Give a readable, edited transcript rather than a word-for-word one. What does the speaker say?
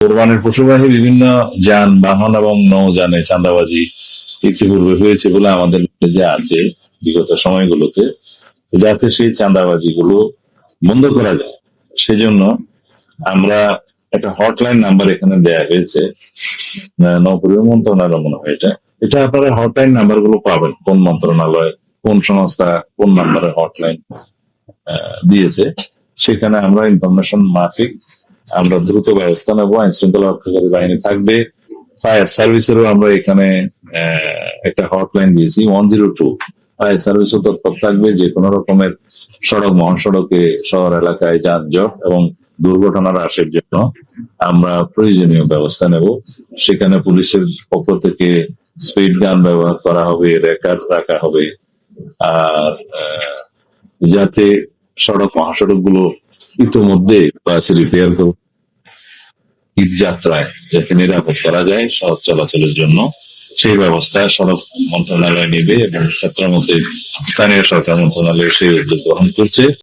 কোরবানির পশুবাহী বিভিন্ন যানবাহন এবং নৌযানে চাঁদাবাজি ইতিপূর্বে হয়েছে বলে আমাদের যে আছে বিগত সময়গুলোতে, যাতে সেই চাঁদাবাজি গুলো বন্ধ করা যায় সেজন্য আমরা একটা হটলাইন নাম্বার এখানে দেয়া হয়েছে। নৌপরিবহন মন্ত্রণালয় মনে হয় এটা। এটা আপনারা হটলাইন নাম্বার গুলো পাবেন, কোন মন্ত্রণালয়, কোন সংস্থা, কোন নাম্বারে হটলাইন দিয়েছে। সেখানে আমরা ইনফরমেশন মাফিক আমরা দ্রুত ব্যবস্থা নেবো। আইন শৃঙ্খলা রক্ষাকারী বাহিনী থাকবে, ফায়ার সার্ভিসেরও আমরা এখানে একটা হটলাইন দিয়েছি 102। ফায়ার সার্ভিসও তৎপর থাকবে যে কোনো রকমের সড়ক মহাসড়কে শহর এলাকায় যানজট এবং দুর্ঘটনা হ্রাসের জন্য আমরা প্রয়োজনীয় ব্যবস্থা নেব। সেখানে পুলিশের পক্ষ থেকে স্পিড গান ব্যবহার করা হবে, রেকার রাখা হবে, আর যাতে সড়ক মহাসড়ক গুলো ইতোমধ্যে রিপেয়ার করব, ঈদ যাত্রায় যাতে নিরাপদ করা যায় সড়ক চলাচলের জন্য সেই ব্যবস্থা সড়ক মন্ত্রণালয় নেবে এবং ক্ষেত্রের মধ্যে স্থানীয় সরকার মন্ত্রণালয় সেই উদ্যোগ গ্রহণ করছে।